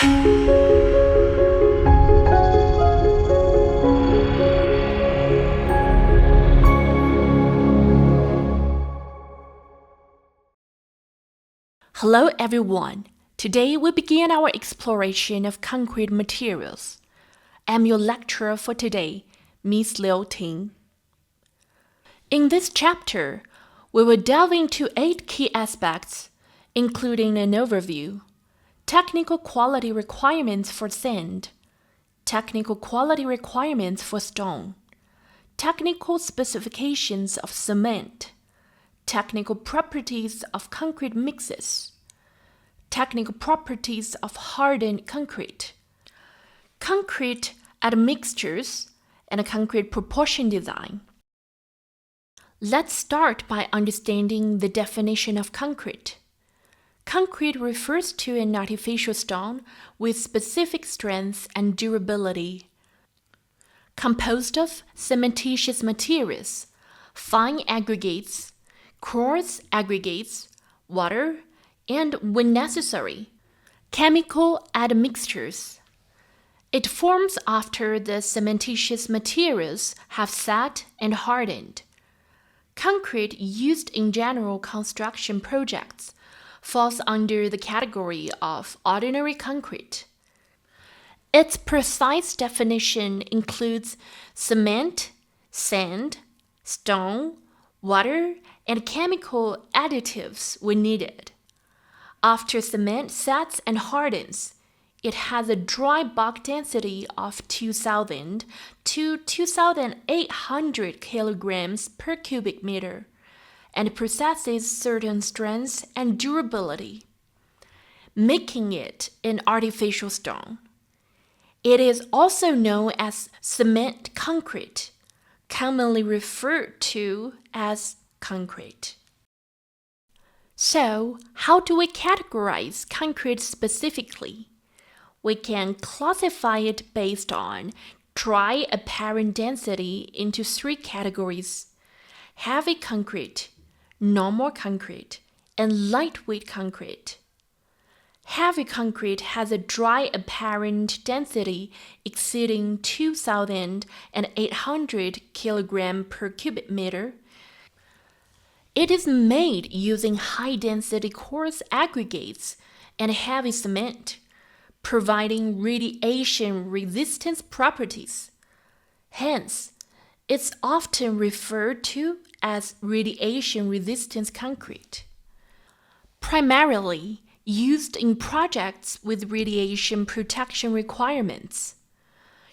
Hello everyone. Today we begin our exploration of concrete materials. I'm your lecturer for today, Miss Liu Ting. In this chapter, we will delve into 8 key aspects, including an overview, technical quality requirements for sand, technical quality requirements for stone, technical specifications of cement, technical properties of concrete mixes, technical properties of hardened concrete, concrete admixtures, and concrete proportion design. Let's start by understanding the definition of concrete. Concrete refers to an artificial stone with specific strength and durability, composed of cementitious materials, fine aggregates, coarse aggregates, water, and, when necessary, chemical admixtures. It forms after the cementitious materials have set and hardened. Concrete used in general construction projects falls under the category of ordinary concrete. Its precise definition includes cement, sand, stone, water, and chemical additives when needed. After cement sets and hardens, it has a dry bulk density of 2,000 to 2,800 kilograms per cubic meter and possesses certain strength and durability, making it an artificial stone. It is also known as cement concrete, commonly referred to as concrete. So, how do we categorize concrete specifically? We can classify it based on dry apparent density into 3 categories: heavy concrete, normal concrete, and lightweight concrete. Heavy concrete has a dry apparent density exceeding 2,800 kg per cubic meter. It is made using high-density coarse aggregates and heavy cement, providing radiation resistance properties. Hence, it's often referred to as radiation resistance concrete. Primarily used in projects with radiation protection requirements.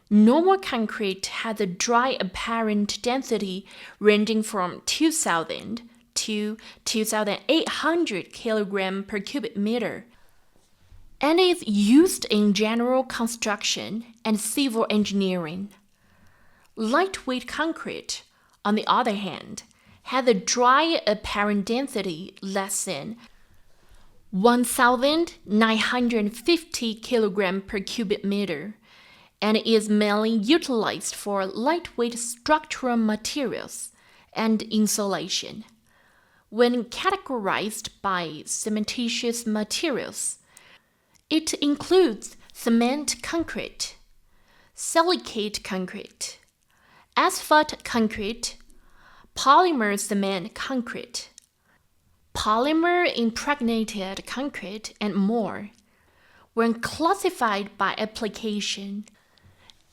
Normal concrete has a dry apparent density ranging from 2,000 to 2,800 kg per cubic meter and is used in general construction and civil engineering. Lightweight concrete, on the other hand, has a dry apparent density less than 1,950 kg per cubic meter and is mainly utilized for lightweight structural materials and insulation. When categorized by cementitious materials, it includes cement concrete, silicate concrete, asphalt concrete, polymer cement concrete, polymer impregnated concrete, and more. When classified by application,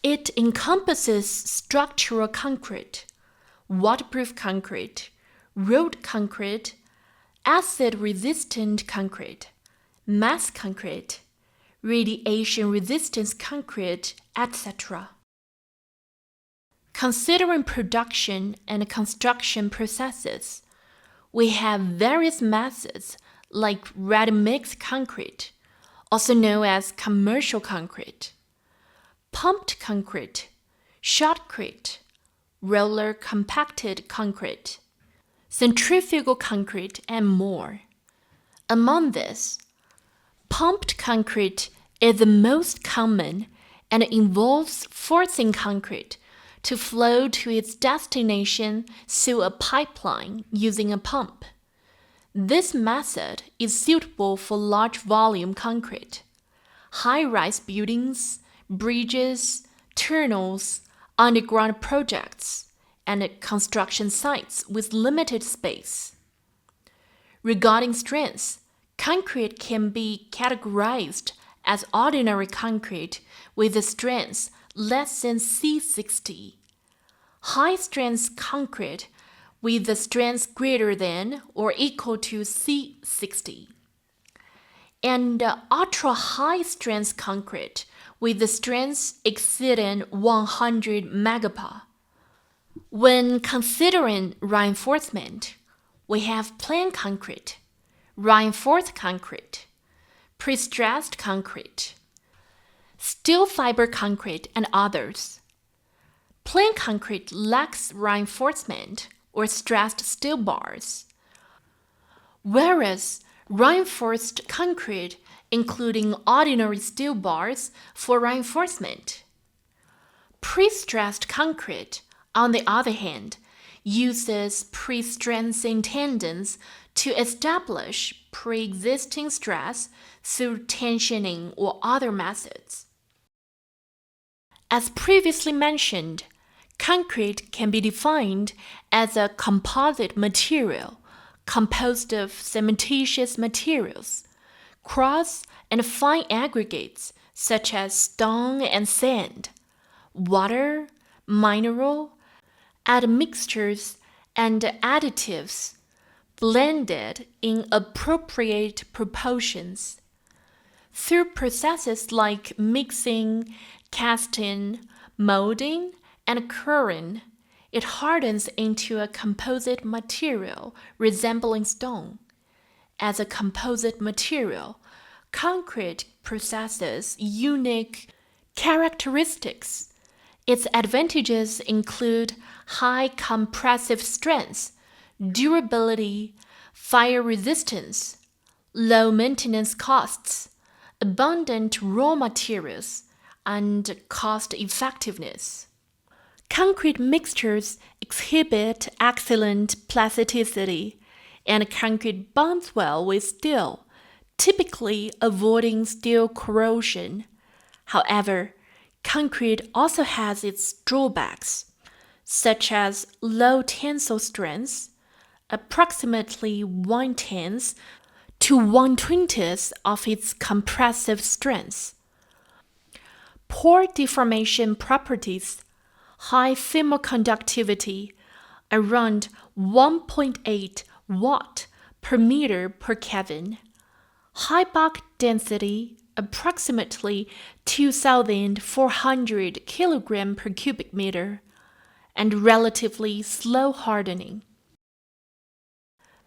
it encompasses structural concrete, waterproof concrete, road concrete, acid-resistant concrete, mass concrete, radiation-resistant concrete, etc. Considering production and construction processes, we have various methods like ready-mix concrete, also known as commercial concrete, pumped concrete, shotcrete, roller compacted concrete, centrifugal concrete, and more. Among this, pumped concrete is the most common and involves forcing concrete to flow to its destination through a pipeline using a pump. This method is suitable for large volume concrete. high-rise buildings, bridges, tunnels, underground projects, and construction sites with limited space. Regarding strengths, concrete can be categorized as ordinary concrete with a strength less than C60, high-strength concrete with a strength greater than or equal to C60, and ultra-high-strength concrete with the strength exceeding 100 megapa. When considering reinforcement, we have plain concrete, reinforced concrete, prestressed concrete, steel fiber concrete, and others. Plain concrete lacks reinforcement or stressed steel bars, whereas reinforced concrete including ordinary steel bars for reinforcement. Pre-stressed concrete, on the other hand, uses pre-stressing tendons to establish pre-existing stress through tensioning or other methods. As previously mentioned, concrete can be defined as a composite material composed of cementitious materials, coarse and fine aggregates such as stone and sand, water, mineral, admixtures, and additives blended in appropriate proportions. Through processes like mixing, casting, molding, and curing, it hardens into a composite material resembling stone. As a composite material, concrete possesses unique characteristics. Its advantages include high compressive strength, durability, fire resistance, low maintenance costs, abundant raw materials, and cost effectiveness. Concrete mixtures exhibit excellent plasticity, and concrete bonds well with steel, typically avoiding steel corrosion. However, concrete also has its drawbacks, such as low tensile strength, approximately 1/10 to 1/20 of its compressive strength, poor deformation properties, high thermoconductivity, around 1.8 watt per meter per Kelvin, high bulk density, approximately 2,400 kilogram per cubic meter, and relatively slow hardening.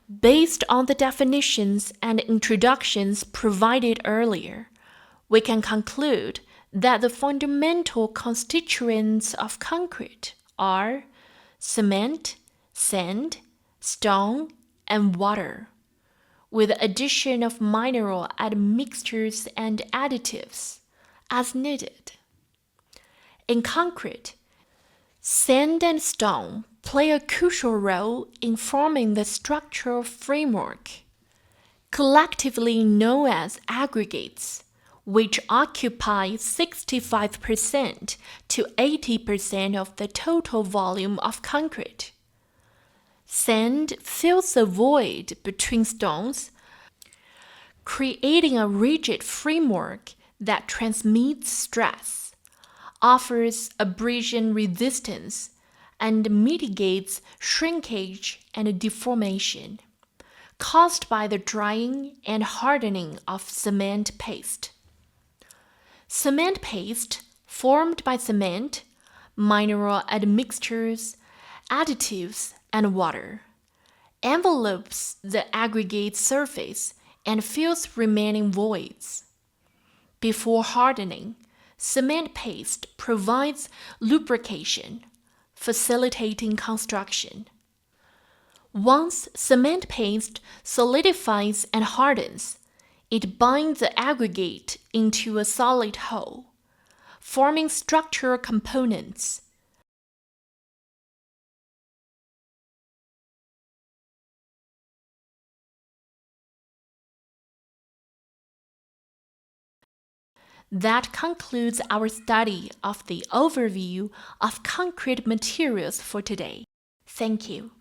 Based on the definitions and introductions provided earlier, we can conclude that the fundamental constituents of concrete are cement, sand, stone, and water, with the addition of mineral admixtures and additives as needed. In concrete, sand and stone play a crucial role in forming the structural framework, collectively known as aggregates, which occupy 65% to 80% of the total volume of concrete. Sand fills the void between stones, creating a rigid framework that transmits stress, offers abrasion resistance, and mitigates shrinkage and deformation caused by the drying and hardening of cement paste. Cement paste, formed by cement, mineral admixtures, additives, and water, envelopes the aggregate surface and fills remaining voids. Before hardening, cement paste provides lubrication, facilitating construction. Once cement paste solidifies and hardens, it binds the aggregate into a solid whole, forming structural components. That concludes our study of the overview of concrete materials for today. Thank you.